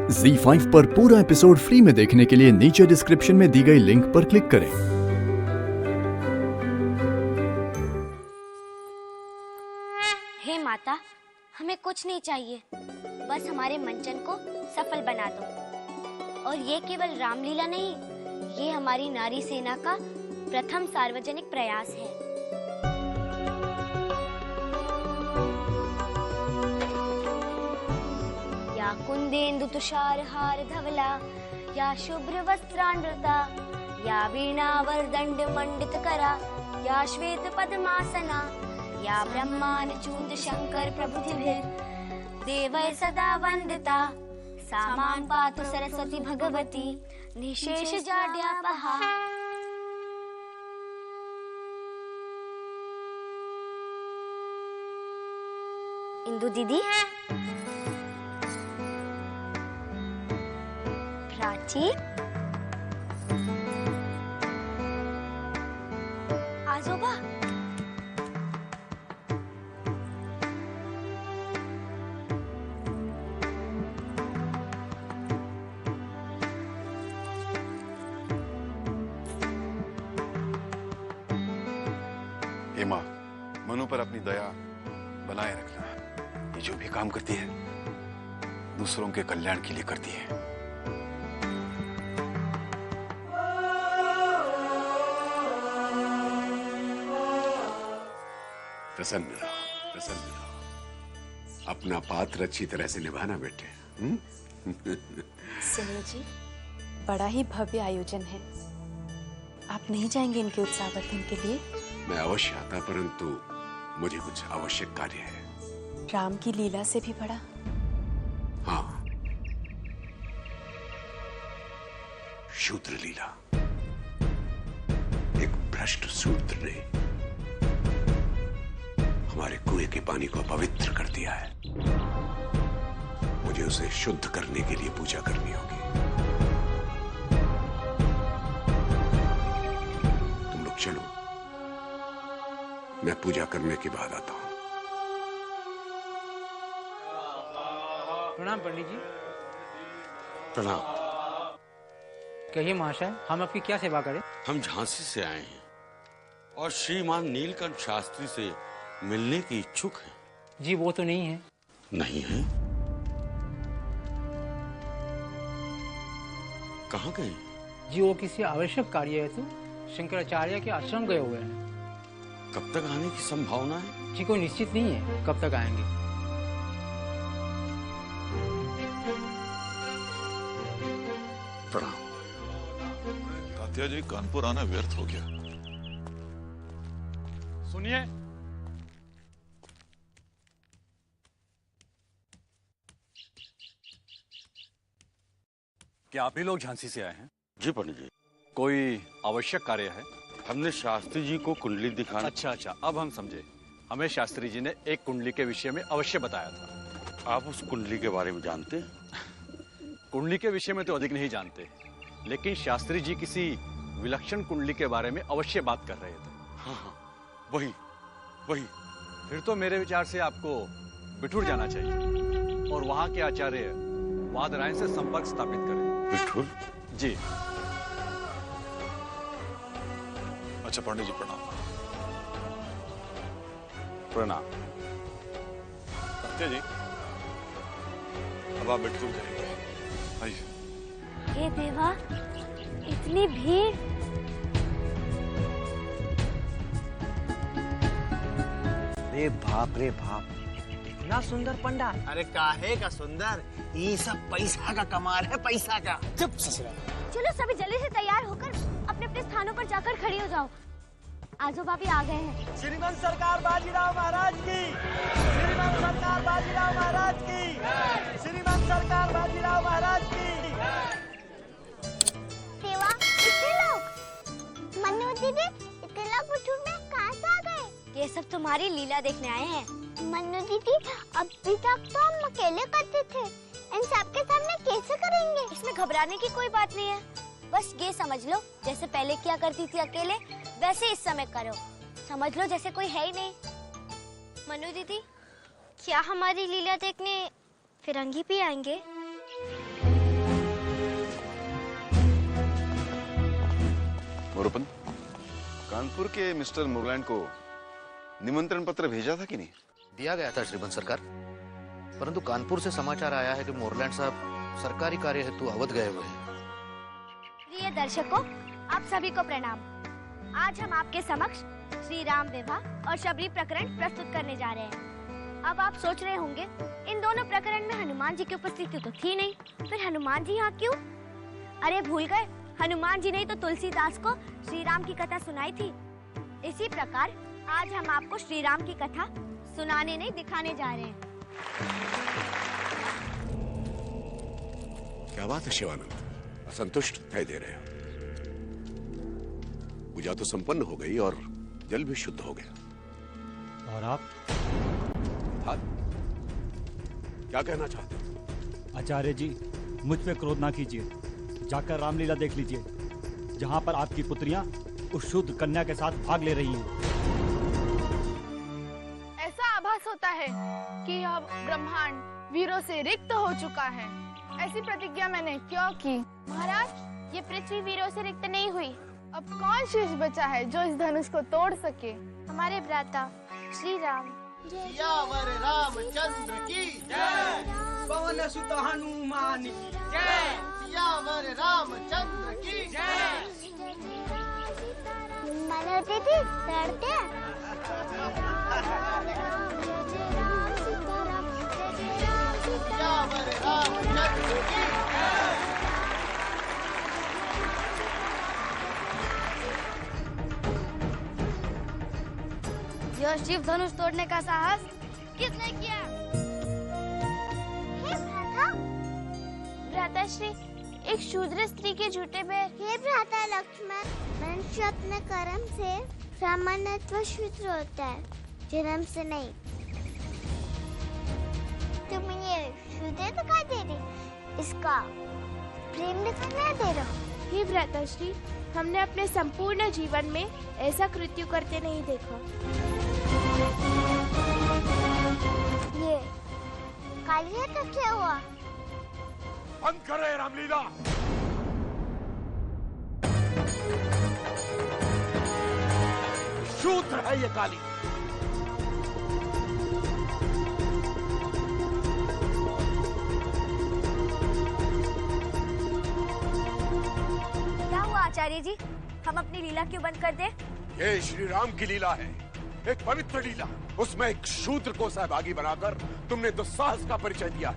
ZEE5 पर पूरा episode free में देखने के लिए नीचे डिस्क्रिप्शन में दी गई लिंक पर क्लिक करें। हे माता, हमें कुछ नहीं चाहिए, बस हमारे मंचन को सफल बना दो। और ये केवल रामलीला नहीं, ये हमारी नारी सेना का प्रथम सार्वजनिक प्रयास है। या कुंदेन्दु तुषार हार धवला, या शुभ्र वस्त्रान्वृता, या वीणा वरदंड मंडित करा, या श्वेत पद्मासना, या ब्रह्मांडच्युत शंकर प्रभुतिभिर देवै सदा वंदिता, सा मां पातु सरस्वती भगवती निशेष जाड्यापहा। इंदु दीदी, प्राची, आजोबा, हेमा, मनु पर अपनी दया बनाए रखना। ये जो भी काम करती है, दूसरों के कल्याण के लिए करती है। प्रसन्न रहो, प्रसन्न रहो। अपना पात्र अच्छी तरह से निभाना बेटे। सुनील जी, बड़ा ही भव्य आयोजन है, आप नहीं जाएंगे इनके उत्साहवर्धन के लिए? मैं अवश्य आता, परंतु मुझे कुछ आवश्यक कार्य है। राम की लीला से भी बड़ा? हाँ, शूद्र लीला। एक भ्रष्ट शूद्र ने हमारे कुएं के पानी को पवित्र कर दिया है। मुझे उसे शुद्ध करने के लिए पूजा करनी होगी। तुम लोग चलो, मैं पूजा करने के बाद आता हूं। प्रणाम पंडित जी। प्रणाम। कहिए महाशय, हम आपकी क्या सेवा करें? हम झांसी से आए हैं और श्रीमान नीलकंठ शास्त्री से मिलने की इच्छुक हैं। जी वो तो नहीं है। नहीं है? कहाँ गए? जी वो किसी आवश्यक कार्य हेतु शंकराचार्य के आश्रम गए हुए हैं। कब तक आने की संभावना है? जी कोई निश्चित नहीं है कब तक आएंगे। प्रणाम। तात्या जी, कानपुर आना व्यर्थ हो गया। सुनिए, क्या आप ही लोग झांसी से आए हैं? जी पंडित जी। कोई आवश्यक कार्य है? हमने शास्त्री जी को कुंडली दिखाना। अच्छा, अब हम समझे। हमें शास्त्री जी ने एक कुंडली के विषय में अवश्य बताया था। आप उस कुंडली के बारे में जानते हैं? कुंडली के विषय में तो अधिक नहीं जानते, लेकिन शास्त्री जी किसी विलक्षण कुंडली के बारे में अवश्य बात कर रहे थे। हाँ, वही। फिर तो मेरे विचार से आपको बिठूर जाना चाहिए और वहां के आचार्य वादरायण से संपर्क स्थापित करें। बिठूर? जी। अच्छा पंडित जी, प्रणाम। प्रणाम। तात्या जी, अब आप बिठूर जाएंगे। आइए। हे देवा, इतनी भीड़। रे बाप, इतना सुंदर पंडाल। अरे काहे का सुंदर, ये सब पैसा का कमाल है, पैसा का। चुप ससुरा। चलो सभी जल्दी से तैयार होकर अपने अपने स्थानों पर जाकर खड़ी हो जाओ। आजोबा भी आ गए हैं। श्रीमान सरकार बाजीराव महाराज की, श्रीमान सरकार बाजीराव महाराज की, श्रीमान सरकार बाजीराव महाराज की। देवा, इतने लोग? मनु दीदी, इतने लोग बिठूर में कहाँ से आ गए? ये सब तुम्हारी लीला देखने आए हैं। मनु दीदी, अभी तक तो हम अकेले करते थे, इन सबके सामने कैसे करेंगे? इसमें घबराने की कोई बात नहीं है, बस ये समझ लो जैसे पहले किया करती थी अकेले, वैसे इस समय करो। समझ लो जैसे कोई है ही नहीं। मनु दीदी, क्या हमारी लीला देखने फिरंगी भी आएंगे? मोरोपन, कानपुर के मिस्टर मोरलैंड को निमंत्रण पत्र भेजा था कि नहीं? दिया गया था श्रीमंत सरकार, परंतु कानपुर से समाचार आया है कि मोरलैंड साहब सरकारी कार्य हेतु अवध गए हुए हैं। प्रिय दर्शकों, आप सभी को प्रणाम। आज हम आपके समक्ष श्री राम विवाह और शबरी प्रकरण प्रस्तुत करने जा रहे हैं। अब आप सोच रहे होंगे, इन दोनों प्रकरण में हनुमान जी की उपस्थिति तो थी नहीं, फिर हनुमान जी यहाँ क्यों? अरे भूल गए, हनुमान जी ने तो तुलसीदास को श्री राम की कथा सुनाई थी। इसी प्रकार आज हम आपको श्री राम की कथा सुनाने नहीं, दिखाने जा रहे हैं। क्या बात है शिवानंद, असंतुष्ट दिखाई दे रहे हो। पूजा तो संपन्न हो गई और जल भी शुद्ध हो गया। और आप? हाँ, क्या कहना चाहते हो? आचार्य जी, मुझ पे क्रोध ना कीजिए। जाकर रामलीला देख लीजिए, जहां पर आपकी पुत्रियां उस शुद्ध कन्या के साथ भाग ले रही हैं। ऐसा आभास होता है कि अब ब्रह्मांड वीरों से रिक्त हो चुका है। ऐसी प्रतिज्ञा मैंने क्यों की? महाराज, ये पृथ्वी वीरों से रिक्त नहीं हुई। अब कौन शेष बचा है जो इस धनुष को तोड़ सके? हमारे भ्राता श्री राम। सियावर रामचंद्र की जय, पवन सुत हनुमान की जय, सियावर रामचंद्र की जय। मालव दीदी लड़ते हैं। सियावर रामचंद्र की जय। यह शिव धनुष तोड़ने का साहस किसने किया? हे भ्राता, भ्राताश्री, एक शूद्र स्त्री के झूठे पैर। हे भ्राता लक्ष्मण, मनुष्य अपने कर्म से सामान्यतः शूद्र होता है, जन्म से नहीं। तुम ये शूद्र दिखाई दे रही, इसका प्रेम दिखाई नहीं दे रहा। हे भ्राताश्री, हमने अपने संपूर्ण जीवन में ऐसा कृत्य करते नहीं देखा। ये काली तो क्या हुआ? बंद करे रामलीला। शूद्र है ये काली। क्या हुआ आचार्य जी, हम अपनी लीला क्यों बंद कर दें? ये श्री राम की लीला है, एक पवित्र लीला। उसमें एक शूद्र को सहभागी बनाकर तुमने दुस्साहस का परिचय दिया।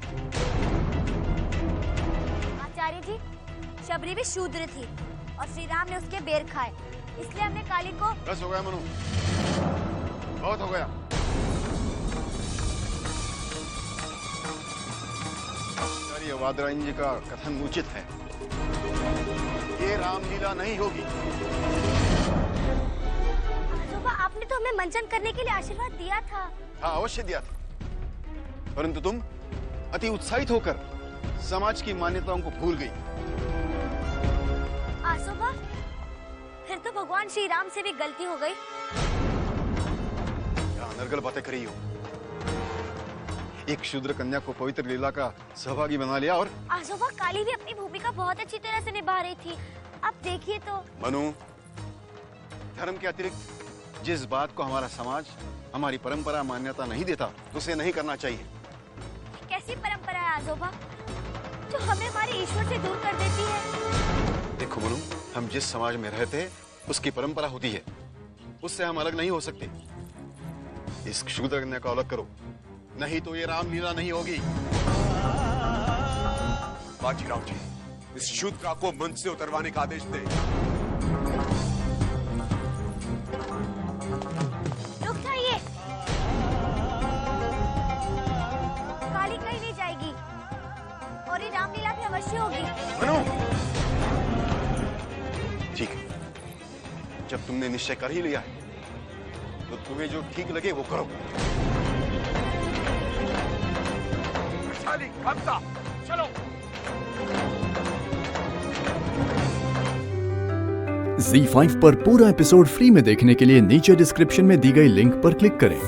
आचार्य जी, शबरी भी शूद्र थी और श्री राम ने उसके बेर खाए, इसलिए हमने काली को। बस हो गया मनु, बहुत हो गया। आचार्य वादरायण जी का कथन उचित है, ये रामलीला नहीं होगी। आजोबा, आपने तो हमें मंचन करने के लिए आशीर्वाद दिया था। हाँ, अवश्य दिया था, परंतु तुम अति उत्साहित होकर समाज की मान्यताओं को भूल गई। आसोबा, फिर तो भगवान श्री राम से भी गलती हो गई। क्या अनर्गल बातें कर रही हो? एक शूद्र कन्या को पवित्र लीला का सहभागी बना लिया और आसोबा, काली भी अपनी भूमिका बहुत अच्छी तरह से निभा रही थी। अब देखिए तो। मनु, धर्म के अतिरिक्त जिस बात को हमारा समाज, हमारी परंपरा मान्यता नहीं देता, उसे नहीं करना चाहिए। कैसी परंपरा है आजोबा, जो हमें हमारे ईश्वर से दूर कर देती है? देखो मनु, हम जिस समाज में रहते हैं उसकी परंपरा होती है, उससे हम अलग नहीं हो सकते। इस शूद्र कन्या को अलग करो, नहीं तो ये रामलीला नहीं होगी। बाजीराव जी, इस शूद्रा को मंच से उतरवाने का आदेश दें। रुक जाइए, काली कहीं नहीं जाएगी और ये रामलीला भी अवश्य होगी। मनु, ठीक है, जब तुमने निश्चय कर ही लिया है तो तुम्हें जो ठीक लगे वो करो। चलो। ZEE5 पर पूरा एपिसोड फ्री में देखने के लिए नीचे डिस्क्रिप्शन में दी गई लिंक पर क्लिक करें।